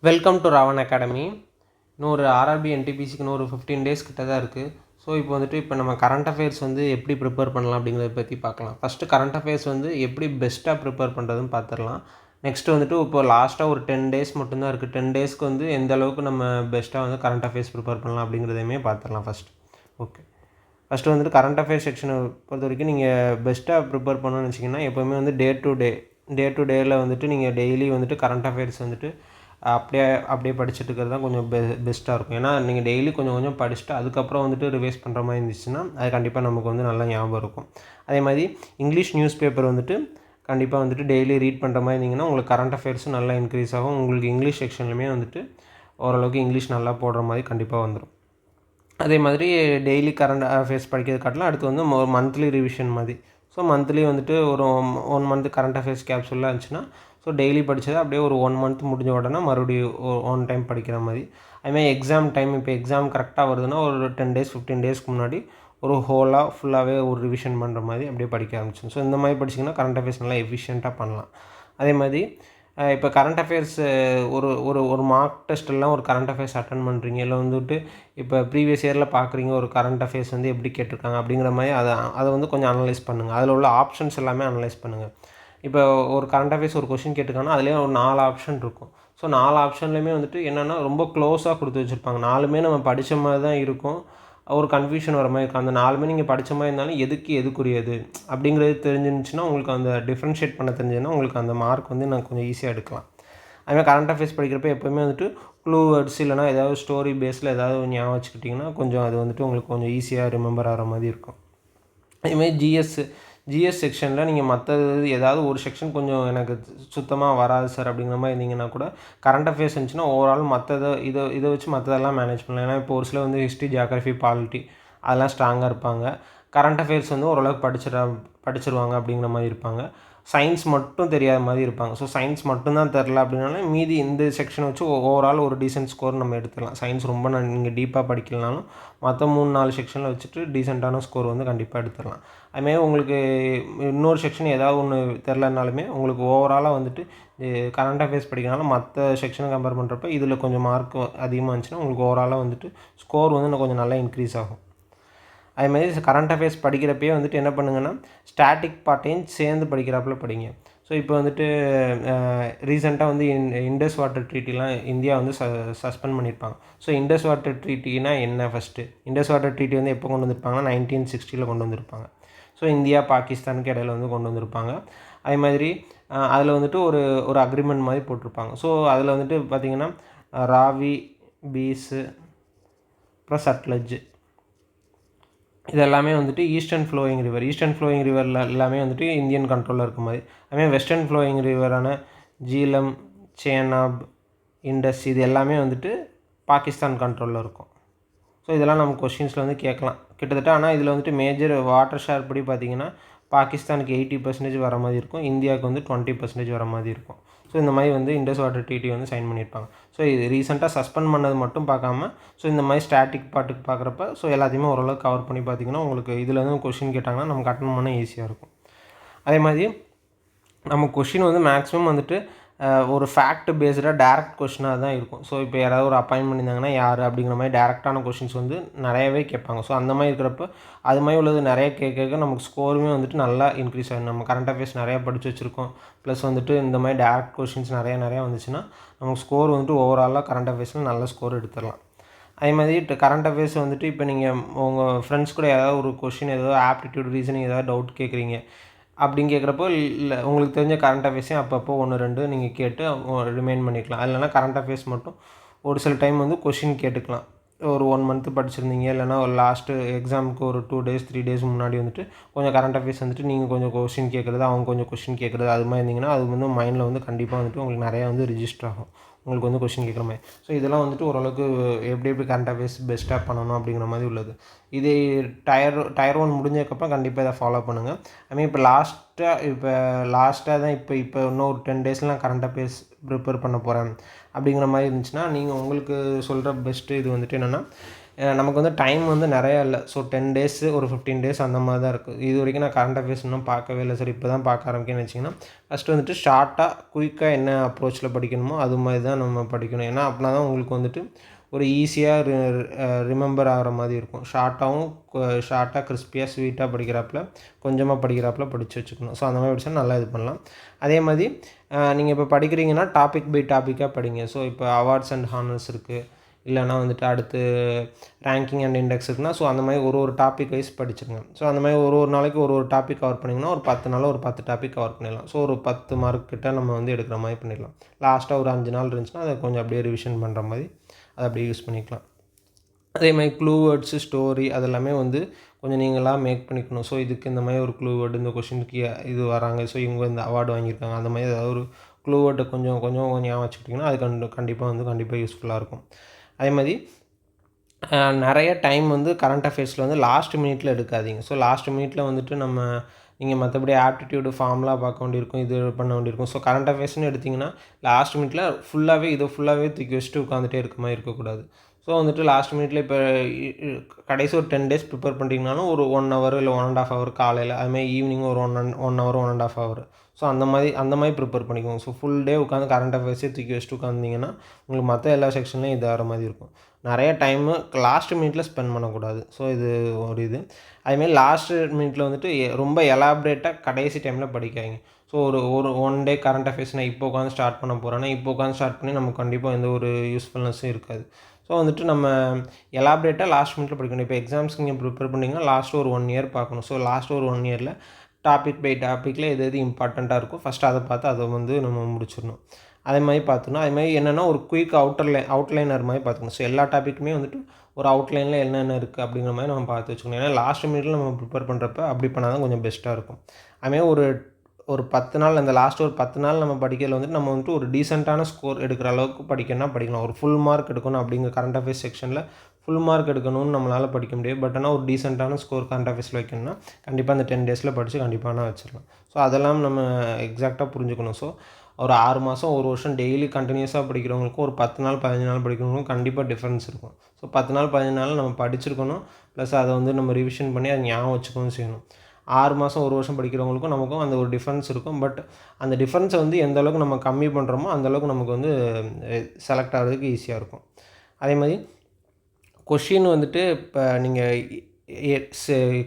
Welcome to Ravan academy. இன்னொரு RRB என்டிபிசிக்கு இன்னொரு 15 டேஸ் கிட்ட தான் இருக்குது. ஸோ இப்போ நம்ம கரண்ட் அஃபேர்ஸ் வந்து எப்படி ப்ரிப்பேர் பண்ணலாம் அப்படிங்கிறத பற்றி பார்க்கலாம். ஃபஸ்ட்டு கரண்ட் அஃபேர்ஸ் வந்து எப்படி பெஸ்ட்டாக ப்ரிப்பேர் பண்ணுறதுன்னு பார்த்துடலாம். நெக்ஸ்ட்டு வந்துட்டு இப்போ லாஸ்ட்டாக ஒரு 10 டேஸ் மட்டும்தான் இருக்குது. 10 டேஸ்க்கு வந்து எந்த அளவுக்கு நம்ம பெஸ்ட்டாக வந்து கரண்ட் அஃபேர்ஸ் ப்ரிப்பேர் பண்ணலாம் அப்படிங்கிறதையுமே பார்த்துடலாம் ஃபஸ்ட்டு. ஓகே, ஃபஸ்ட்டு வந்துட்டு கரண்ட் அஃபேர்ஸ் செக்ஷனை பொறுத்த வரைக்கும் நீங்கள் பெஸ்ட்டாக ப்ரிப்பேர் பண்ணணும்னு வச்சிங்கன்னா எப்போவுமே வந்து டே டு டேயில் வந்துட்டு நீங்கள் டெய்லி வந்துட்டு கரண்ட் அஃபேர்ஸ் வந்துட்டு அப்படியே படிச்சுட்டு இருக்கிறது தான் கொஞ்சம் பெஸ்ட்டாக இருக்கும். ஏன்னா நீங்கள் டெய்லி கொஞ்சம் கொஞ்சம் படிச்சுட்டு அதுக்கப்புறம் வந்துட்டு ரிவைஸ் பண்ணுற மாதிரி இருந்துச்சுன்னா அது கண்டிப்பாக நமக்கு வந்து நல்லா ஞாபகம் இருக்கும். அதே மாதிரி இங்கிலீஷ் நியூஸ் பேப்பர் வந்துட்டு கண்டிப்பாக வந்துட்டு டெய்லி ரீட் பண்ணுற மாதிரி இருந்தீங்கன்னா உங்களுக்கு கரண்ட் அஃபேர்ஸும் நல்லா இன்க்ரீஸ் ஆகும். உங்களுக்கு இங்கிலீஷ் செக்ஷன்லையுமே வந்துட்டு ஓரளவுக்கு இங்கிலீஷ் நல்லா போடுற மாதிரி கண்டிப்பாக வந்துடும். அதே மாதிரி டெய்லி கரண்ட் அஃபேர்ஸ் படிக்கிறது காட்டிலும் அடுத்து வந்து மந்த்லி ரிவிஷன் மாதிரி. ஸோ மந்த்லி வந்துட்டு ஒரு 1 மந்த் கரண்ட் அஃபேர்ஸ் கேப்சூலாக இருந்துச்சுன்னா ஸோ டெய்லி படித்தது அப்படியே ஒரு 1 மந்த் முடிஞ்ச உடனே மறுபடியும் ஒன் டைம் படிக்கிற மாதிரி. அதுமாதிரி எக்ஸாம் டைம் இப்போ எக்ஸாம் கரெக்டாக வருதுன்னா ஒரு 10 டேஸ் 15 டேஸ்க்கு முன்னாடி ஒரு ஃபுல்லாகவே ஒரு ரிவிஷன் பண்ணுற மாதிரி அப்படியே படிக்க ஆரம்பிச்சிடும். ஸோ இந்த மாதிரி படிச்சிங்கன்னா கரண்ட் அஃபேர்ஸ் நல்லா எஃபிஷியண்ட்டாக பண்ணலாம். அதே மாதிரி இப்போ கரண்ட் அஃபேர்ஸ் ஒரு மார்க் டெஸ்ட்டெல்லாம் ஒரு கரண்ட் அஃபேர்ஸ் அட்டன் பண்ணுறீங்க, இல்லை வந்துட்டு இப்போ ப்ரீவியஸ் இயரில் பார்க்குறீங்க ஒரு கரண்ட் அஃபேர்ஸ் வந்து எப்படி கேட்டிருக்காங்க அப்படிங்கிற மாதிரி அதை வந்து கொஞ்சம் அனலைஸ் பண்ணுங்கள். அதில் உள்ள ஆப்ஷன்ஸ் எல்லாமே அனலைஸ் பண்ணுங்கள். இப்போ ஒரு கரண்ட் அஃபேர்ஸ் ஒரு கொஷின் கேட்டிருக்காங்கன்னா அதுலேயே ஒரு 4 ஆப்ஷன் இருக்கும். ஸோ 4 ஆப்ஷன்லேயுமே வந்துட்டு என்னென்னா ரொம்ப க்ளோஸாக கொடுத்து வச்சுருப்பாங்க. 4மே நம்ம படித்த மாதிரி தான் இருக்கும். ஒரு கன்ஃபியூஷன் வர மாதிரி இருக்கும். அந்த 4மே நீங்கள் படித்த மாதிரி இருந்தாலும் எதுக்குரியது அப்படிங்கிறது தெரிஞ்சிருந்துச்சுன்னா உங்களுக்கு அந்த டிஃப்ரென்ஷியேட் பண்ண தெரிஞ்சதுன்னா உங்களுக்கு அந்த மார்க் வந்து நான் கொஞ்சம் ஈஸியாக எடுக்கலாம். அதுமாதிரி கரண்ட் அஃபேர்ஸ் படிக்கிறப்ப எப்போவுமே வந்துட்டு க்ளூ வேர்ட்ஸ் இல்லைனா ஏதாவது ஸ்டோரி பேஸில் ஏதாவது ஞாபகம் வச்சுக்கிட்டிங்கன்னா கொஞ்சம் அது வந்துட்டு உங்களுக்கு கொஞ்சம் ஈஸியாக ரிமெம்பர் ஆகிற மாதிரி இருக்கும். அதேமாதிரி ஜிஎஸ் செக்ஷனில் நீங்கள் மற்றது ஏதாவது ஒரு செக்ஷன் கொஞ்சம் எனக்கு சுத்தமாக வராது சார் அப்படிங்கிற மாதிரி இருந்தீங்கன்னா கூட கரண்ட் அஃபேர்ஸ் இருந்துச்சுன்னா ஓவரால் இதை வச்சு மற்றதெல்லாம் மேனேஜ் பண்ணலாம். ஏன்னா இப்போ ஒரு சில வந்து ஹிஸ்ட்ரி, ஜியாகிரஃபி, பாலிட்டி அதெல்லாம் ஸ்ட்ராங்காக இருப்பாங்க. கரண்ட் அஃபேர்ஸ் வந்து ஓரளவுக்கு படிச்சிருவாங்க அப்படிங்கிற மாதிரி இருப்பாங்க. சயின்ஸ் மட்டும் தெரியாத மாதிரி இருப்பாங்க. ஸோ சயின்ஸ் மட்டும்தான் தெரில அப்படின்னாலும் மீதி இந்த செக்ஷனை வச்சு ஓவரால் ஒரு டீசென்ட் ஸ்கோர் நம்ம எடுத்துடலாம். சயின்ஸ் ரொம்ப நீங்கள் டீப்பாக படிக்கலனாலும் மற்ற 3-4 செக்ஷனில் வச்சுட்டு டீசெண்டான ஸ்கோர் வந்து கண்டிப்பாக எடுத்துடலாம். அதுமாதிரி உங்களுக்கு இன்னொரு செக்ஷன் ஏதாவது ஒன்று தெரிலனாலுமே உங்களுக்கு ஓவராலாக வந்துட்டு கரண்ட் அஃபேர்ஸ் படிக்கிறனால மற்ற செக்ஷனை கம்பேர் பண்ணுறப்ப இதில் கொஞ்சம் மார்க் அதிகமாக இருந்துச்சுன்னா உங்களுக்கு ஓவராலாக வந்துட்டு ஸ்கோர் வந்து இன்னும் கொஞ்சம் நல்லா இன்க்ரீஸ் ஆகும். அதுமாதிரி கரண்ட் அஃபேர்ஸ் படிக்கிறப்பயே வந்துட்டு என்ன பண்ணுங்கன்னா ஸ்டாட்டிக் பார்ட்டையும் சேர்ந்து படிக்கிறாப்புல படிங்க. ஸோ இப்போ வந்துட்டு ரீசெண்டாக வந்து இண்டஸ் வாட்டர் ட்ரீட்டிலாம் இந்தியா வந்து சஸ்பெண்ட் பண்ணியிருப்பாங்க. ஸோ இண்டஸ் வாட்டர் ட்ரீட்டினா என்ன? ஃபஸ்ட்டு இண்டஸ் வாட்டர் ட்ரீட்டி வந்து எப்போ கொண்டு வந்திருப்பாங்கன்னா 1960 கொண்டு வந்திருப்பாங்க. ஸோ இந்தியா பாகிஸ்தானுக்கு இடையில வந்து கொண்டு வந்திருப்பாங்க. அதே மாதிரி அதில் வந்துட்டு ஒரு அக்ரிமெண்ட் மாதிரி போட்டிருப்பாங்க. ஸோ அதில் வந்துட்டு பார்த்திங்கன்னா ராவி, பீஸு, அப்புறம் சட்லஜ் இதெல்லாமே வந்துட்டு ஈஸ்டர்ன் ஃப்ளோயிங் ரிவரில் எல்லாமே வந்துட்டு இந்தியன் கண்ட்ரோலில் இருக்க மாதிரி. அதுமாதிரி வெஸ்டர்ன் ஃப்ளோயிங் ரிவரான ஜீலம், சேனாப், இண்டஸ் இது எல்லாமே வந்துட்டு பாகிஸ்தான் கண்ட்ரோலில் இருக்கும். ஸோ இதெல்லாம் நம்ம கொஸ்டின்ஸில் வந்து கேட்கலாம் கிட்டத்தட்ட. ஆனால் இதில் வந்துட்டு மேஜர் வாட்டர் ஷேர் படி பார்த்திங்கன்னா பாகிஸ்தானுக்கு 80% வர மாதிரி இருக்கும், இந்தியாவுக்கு வந்து 20% வர மாதிரி இருக்கும். ஸோ இந்த மாதிரி வந்து இண்டஸ் வாட்டர் ட்ரீட்டி வந்து சைன் பண்ணியிருப்பாங்க. ஸோ இது ரீசெண்டாக சஸ்பெண்ட் பண்ணது மட்டும் பார்க்காம ஸோ இந்த மாதிரி ஸ்டாட்டிக் பார்ட்டுக்கு பார்க்குறப்ப ஸோ எல்லாத்தையுமே ஓரளவுக்கு கவர் பண்ணி பார்த்திங்கன்னா உங்களுக்கு இதில் வந்து கொஷின் கேட்டாங்கன்னா நமக்கு அட்டன் பண்ண ஈஸியாக இருக்கும். அதே மாதிரி நம்ம கொஷின் வந்து மேக்ஸிமம் வந்துட்டு ஒரு ஃபேக்ட் பேஸ்டாக டேரக்ட் கொஷினாக தான் இருக்கும். ஸோ இப்போ யாராவது ஒரு அப்பாயின்ட் பண்ணியிருந்தாங்கன்னா யார் அப்படிங்கிற மாதிரி டேரெக்டான கொஷின்ஸ் வந்து நிறையவே கேட்பாங்க. ஸோ அந்த மாதிரி இருக்கிறப்ப அது மாதிரி உள்ளது நிறைய கேட்க நமக்கு ஸ்கோருமே வந்துட்டு நல்லா இன்க்ரீஸ் ஆகும். நம்ம கரண்ட் அஃபேர்ஸ் நிறையா படித்து வச்சுருக்கோம், ப்ளஸ் வந்துட்டு இந்த மாதிரி டேரக்ட் கொஷின்ஸ் நிறையா வந்துச்சுன்னா நமக்கு ஸ்கோர் வந்துட்டு ஓவராலாக கரண்ட் அஃபேர்ஸில் நல்ல ஸ்கோர் எடுத்துடலாம். அதே மாதிரி கரண்ட் அஃபேர்ஸ் வந்துட்டு இப்போ நீங்கள் உங்கள் ஃப்ரெண்ட்ஸ் கூட ஏதாவது ஒரு கொஷின் ஏதாவது ஆப்டிடியூட், ரீசனிங் ஏதாவது டவுட் கேட்குறீங்க அப்படின்னு கேட்குறப்போ இல்லை உங்களுக்கு தெரிஞ்ச கரண்ட் அஃபேர்ஸையும் அப்பப்போ 1-2 நீங்கள் கேட்டு ரிமைண்ட் பண்ணிக்கலாம். இல்லைனா கரண்ட் அஃபேர்ஸ் மட்டும் ஒரு சில டைம் வந்து கொஷின் கேட்டுக்கலாம். ஒரு 1 மந்த்து படிச்சிருந்தீங்க இல்லைனா ஒரு லாஸ்ட்டு எக்ஸாமுக்கு ஒரு 2 டேஸ் 3 டேஸ் முன்னாடி வந்துட்டு கொஞ்சம் கரண்ட் அஃபேர்ஸ் வந்துட்டு நீங்கள் கொஞ்சம் கொஷின் கேட்குறது, அவங்க கொஞ்சம் கொஷின் கேட்குறது அது மாதிரி இருந்தீங்கன்னா அது வந்து மைண்டில் வந்து கண்டிப்பாக வந்துட்டு உங்களுக்கு நிறையா வந்து ரிஜிஸ்டர் ஆகும் உங்களுக்கு வந்து கொஷின் கேட்குற மாதிரி. ஸோ இதெல்லாம் வந்துட்டு ஓரளவுக்கு எப்படி கரண்ட் அஃபேர்ஸ் பெஸ்ட்டாக பண்ணணும் அப்படிங்கிற மாதிரி உள்ளது. இது டயர் 1 முடிஞ்சதுக்கப்புறம் கண்டிப்பாக இதை ஃபாலோ பண்ணுங்கள். ஐ மீன் இப்போ லாஸ்ட்டாக தான் இப்போ இன்னும் ஒரு 10 டேஸ்லாம் கரண்ட் அஃபேர்ஸ் ப்ரிப்பேர் பண்ண போகிறேன் அப்படிங்கிற மாதிரி இருந்துச்சுன்னா நீங்கள் உங்களுக்கு சொல்கிற பெஸ்ட்டு இது வந்துட்டு என்னென்னா நமக்கு வந்து டைம் வந்து நிறையா இல்லை. ஸோ 10 டேஸு ஒரு 15 டேஸ் அந்த மாதிரி தான் இருக்குது. இது வரைக்கும் நான் கரண்ட் அஃபேர்ஸ் இன்னும் பார்க்கவே இல்லை சார். இப்போ தான் பார்க்க ஆரம்பிக்கேன்னு வச்சிங்கன்னா, ஃபஸ்ட்டு வந்துட்டு ஷார்ட்டாக குயிக்காக என்ன அப்ரோச்சில் படிக்கணுமோ அது மாதிரி தான் நம்ம படிக்கணும். ஏன்னா அப்படின்னா தான் உங்களுக்கு வந்துட்டு ஒரு ஈஸியாக ரிமெம்பர் ஆகிற மாதிரி இருக்கும். ஷார்ட்டாக கிறிஸ்பியாக ஸ்வீட்டாக படிக்கிறாப்புல கொஞ்சமாக படிக்கிறாப்புல படித்து வச்சுக்கணும். ஸோ அந்த மாதிரி படித்தா நல்லா இது பண்ணலாம். அதே மாதிரி நீங்கள் இப்போ படிக்கிறீங்கன்னா டாபிக் பை டாப்பிக்காக படிங்க. ஸோ இப்போ அவார்ட்ஸ் அண்ட் ஹானர்ஸ் இருக்குது, இல்லைனா வந்துட்டு அடுத்து ரேங்கிங் அண்ட் இண்டெக்ஸ் இருக்குன்னா, ஸோ அந்த மாதிரி ஒரு டாபிக் வைஸ் படிச்சுருங்க. ஸோ அந்த மாதிரி ஒரு நாளைக்கு ஒரு டாபிக் கவர் பண்ணிங்கன்னா ஒரு 10 நாளில் ஒரு 10 டாபிக் கவர் பண்ணிடலாம். ஸோ ஒரு 10 மார்க் கிட்ட நம்ம வந்து எடுக்கிற மாதிரி பண்ணிடலாம். லாஸ்ட்டாக ஒரு 5 நாள் இருந்துச்சுன்னா அதை கொஞ்சம் அப்படியே ரிவிஷன் பண்ணுற மாதிரி அதை அப்படியே யூஸ் பண்ணிக்கலாம். அதே மாதிரி க்ளூ வேர்ட்ஸு, ஸ்டோரி அதெல்லாமே வந்து கொஞ்சம் நீங்களாக மேக் பண்ணிக்கணும். ஸோ இதுக்கு இந்த மாதிரி ஒரு க்ளூ வேர்டு, இந்த கொஷினுக்கு இது வராங்க, ஸோ இவங்க இந்த அவார்டு வாங்கியிருக்காங்க, அந்த மாதிரி ஏதாவது ஒரு க்ளூ வேர்டை கொஞ்சம் ஞாபகம் வச்சுக்கிட்டிங்கன்னா அது கண்டிப்பாக யூஸ்ஃபுல்லாக இருக்கும். அதே மாதிரி நிறைய டைம் வந்து கரண்ட் அஃபேர்ஸில் வந்து லாஸ்ட் மினிட்ல எடுக்காதீங்க. ஸோ லாஸ்ட் மினிட்ல வந்துட்டு நீங்கள் மற்றபடி ஆப்டிடியூடு ஃபார்ம்லாம் பார்க்க வேண்டியிருக்கும், இது பண்ண வேண்டியிருக்கும். ஸோ கரண்ட் அஃபேர்ஸ்னு எடுத்திங்கன்னா லாஸ்ட் மினிட்ல ஃபுல்லாகவே தூக்கி வச்சுட்டு உட்காந்துட்டே இருக்க மாதிரி இருக்கக்கூடாது. ஸோ வந்துட்டு லாஸ்ட் மினிட்ல இப்போ கடைசி ஒரு 10 டேஸ் ப்ரிப்பேர் பண்ணுறீங்கனாலும் ஒரு 1 ஹவர் இல்லை 1.5 ஹவர் காலையில், அதுமாதிரி ஈவினிங் ஒரு 1 ஹவர் 1.5 ஹவர். ஸோ அந்த மாதிரி ப்ரிப்பேர் பண்ணிக்கோங்க. ஸோ ஃபுல் டே உட்காந்து கரண்ட் அஃபேர்ஸே தூக்கி வச்சுட்டு உட்காந்திங்கன்னா உங்களுக்கு மற்ற எல்லா செக்ஷன்லையும் இதாகிற மாதிரி இருக்கும். நிறைய டைமு லாஸ்ட் மினிட்ல ஸ்பெண்ட் பண்ணக்கூடாது. ஸோ இது ஒரு இது. அதுமாரி லாஸ்ட் மினிட்ல வந்துட்டு ரொம்ப எலாபரேட்டாக கடைசி டைமில் படிக்காதீங்க. ஸோ ஒரு 1 டே கரண்ட் அஃபேர்ஸ் நான் இப்போ உட்காந்து ஸ்டார்ட் பண்ண போகிறேன்னா இப்போ உட்காந்து ஸ்டார்ட் பண்ணி நமக்கு கண்டிப்பாக எந்த ஒரு யூஸ்ஃபுல்னஸும் இருக்காது. ஸோ வந்துட்டு நம்ம எலாபரேட்டாக லாஸ்ட் மினிட்ல படிக்கணும். இப்போ எக்ஸாம்ஸ்க்கு நீங்கள் ப்ரிப்பேர் பண்ணிங்கன்னா லாஸ்ட் ஒரு 1 இயர் பார்க்கணும். ஸோ லாஸ்ட் ஒரு 1 இயரில் டாபிக் பை டாப்பிக்கில் எது இம்பார்ட்டண்ட்டாக இருக்கோ ஃபஸ்ட்டு அதை பார்த்து அதை வந்து நம்ம முடிச்சிடணும். அதே மாதிரி பார்த்துக்கணும். அதே மாதிரி என்னென்னா ஒரு குயிக் அவுட்லைனர் மாதிரி பார்த்துக்கணும். ஸோ எல்லா டாப்பிக்குமே வந்துட்டு ஒரு அவுட்லைனில் என்னென்ன இருக்குது அப்படிங்கிற மாதிரி நம்ம பார்த்து வச்சுக்கணும். ஏன்னா லாஸ்ட் மினிட்ல நம்ம ப்ரிப்பேர் பண்ணுறப்ப அப்படி பண்ணால் தான் கொஞ்சம் பெஸ்ட்டாக இருக்கும். அதுமாதிரி ஒரு 10 நாள் அந்த லாஸ்ட் ஒரு 10 நாள் நம்ம படிக்கிறதுல வந்துட்டு நம்ம வந்துட்டு ஒரு டீசெண்டான ஸ்கோர் எடுக்கிற அளவுக்கு படிக்கலாம். ஒரு ஃபுல் மார்க் எடுக்கணும் அப்படிங்கிற கரண்ட் அஃபேர்ஸ் செக்ஷனில் ஃபுல் மார்க் எடுக்கணும்னு நம்மளால் படிக்க முடியாது. பட் ஆனால் ஒரு டீசெண்டான ஸ்கோர் கரண்ட் அஃபேர்ஸில் வைக்கணும்னா கண்டிப்பாக அந்த 10 டேஸில் படித்து கண்டிப்பாக வச்சிடலாம். ஸோ அதெல்லாம் நம்ம எக்ஸாக்டாக புரிஞ்சுக்கணும். ஸோ ஒரு 6 மாதம் 1 வருஷம் டெய்லி கண்டினியூஸாக படிக்கிறவங்களுக்கும் ஒரு 10 நாள் 15 நாள் படிக்கிறவங்களுக்கும் கண்டிப்பாக டிஃப்ரென்ஸ் இருக்கும். ஸோ 10 நாள் 15 நாள் நம்ம படிச்சிருக்கணும், ப்ளஸ் அதை வந்து நம்ம ரிவிஷன் பண்ணி அதை ஞாபகம் வச்சுக்கவும் செய்யணும். 6 மாதம் 1 வருஷம் படிக்கிறவங்களுக்கும் நமக்கும் அந்த ஒரு டிஃப்ரென்ஸ் இருக்கும். பட் அந்த டிஃப்ரென்ஸை வந்து எந்த அளவுக்கு நம்ம கம்மி பண்ணுறோமோ அந்தளவுக்கு நமக்கு வந்து செலக்ட் ஆகிறதுக்கு ஈஸியாக இருக்கும். அதே மாதிரி கொஷின் வந்துட்டு இப்போ நீங்கள்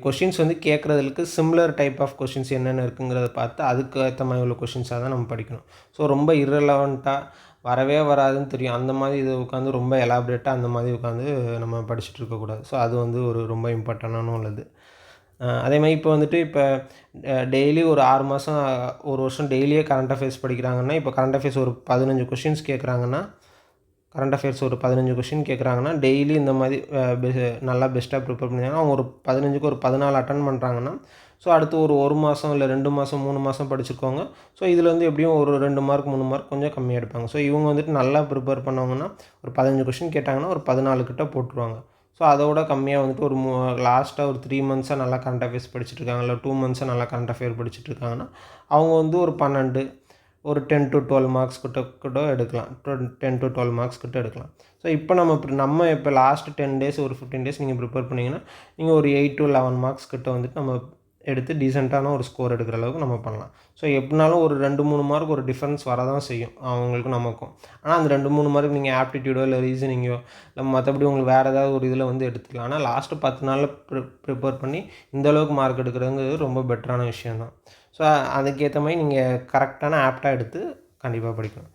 கொஷின்ஸ் வந்து கேட்குறதுக்கு சிமிலர் டைப் ஆஃப் கொஷின்ஸ் என்னென்ன இருக்குங்கிறத பார்த்து அதுக்கு ஏற்ற மாதிரி உள்ள கொஷின்ஸாக தான் நம்ம படிக்கணும். ஸோ ரொம்ப இரலவெண்ட்டாக வரவே வராதுன்னு தெரியும் அந்த மாதிரி இது உட்காந்து ரொம்ப எலாபரேட்டாக அந்த மாதிரி உட்காந்து நம்ம படிச்சுட்டு இருக்கக்கூடாது. ஸோ அது வந்து ஒரு ரொம்ப இம்பார்ட்டண்டான உள்ளது. அதே மாதிரி இப்போ வந்துட்டு டெய்லி ஒரு 6 மாதம் 1 வருஷம் டெய்லியே கரண்ட் அஃபேர்ஸ் படிக்கிறாங்கன்னா, இப்போ கரண்ட் அஃபேர்ஸ் ஒரு 15 கொஷின்ஸ் கேட்குறாங்கன்னா, டெய்லி இந்த மாதிரி நல்லா பெஸ்ட்டாக ப்ரிப்பேர் பண்ணிங்கன்னா அவங்க ஒரு 15க்கு ஒரு 14 அட்டன் பண்ணுறாங்கன்னா, ஸோ அடுத்து ஒரு மாதம் இல்லை 2 மாதம் 3 மாதம் படிச்சிருக்கோங்க. ஸோ இதில் வந்து எப்படியும் ஒரு 2 மார்க் 3 மார்க் கொஞ்சம் கம்மியாக எடுப்பாங்க. ஸோ இவங்க வந்துட்டு நல்லா ப்ரிப்பேர் பண்ணவங்கன்னா ஒரு 15 கொஷின் கேட்டாங்கன்னா ஒரு 14 கிட்ட போட்டுருவாங்க. ஸோ அதோட கம்மியாக வந்துட்டு ஒரு லாஸ்ட்டாக ஒரு 3 மந்த்ஸாக நல்லா கரண்ட் அஃபேர்ஸ் படிச்சுட்ருக்காங்க, இல்லை 2 மந்த்ஸாக நல்லா கரண்ட் அஃபேர் படிச்சுட்ருக்காங்கன்னா அவங்க வந்து ஒரு 12 ஒரு 10 to 12 மார்க்ஸ் கிட்ட எடுக்கலாம். 10 to 12 மார்க்ஸ் கிட்ட எடுக்கலாம். ஸோ இப்போ நம்ம இப்போ லாஸ்ட் 10 டேஸ் ஒரு 15 டேஸ் நீங்கள் ப்ரிப்பேர் பண்ணிங்கன்னா நீங்கள் ஒரு 8 to 11 மார்க்ஸ் கிட்ட வந்துட்டு நம்ம எடுத்து டீசெண்டான ஒரு ஸ்கோர் எடுக்கிற அளவுக்கு நம்ம பண்ணலாம். ஸோ எப்படினாலும் ஒரு 2-3 மார்க் ஒரு டிஃப்ரென்ஸ் வரதான் செய்யும் அவங்களுக்கும் நமக்கும். ஆனால் அந்த 2-3 மார்க் நீங்கள் ஆப்டிடியூடோ இல்லை ரீசனிங்கோ இல்லை மற்றபடி உங்களுக்கு வேறு ஏதாவது ஒரு இதில் வந்து எடுத்துக்கலாம். ஆனால் லாஸ்ட்டு 10 நாளில் ப்ரிப்பேர் பண்ணி இந்தளவுக்கு மார்க் எடுக்கிறதுங்கிறது ரொம்ப பெட்டரான விஷயந்தான். ஸோ அதுக்கேற்ற மாதிரி நீங்கள் கரெக்டான ஆப்டாக எடுத்து கண்டிப்பாக படிக்கணும்.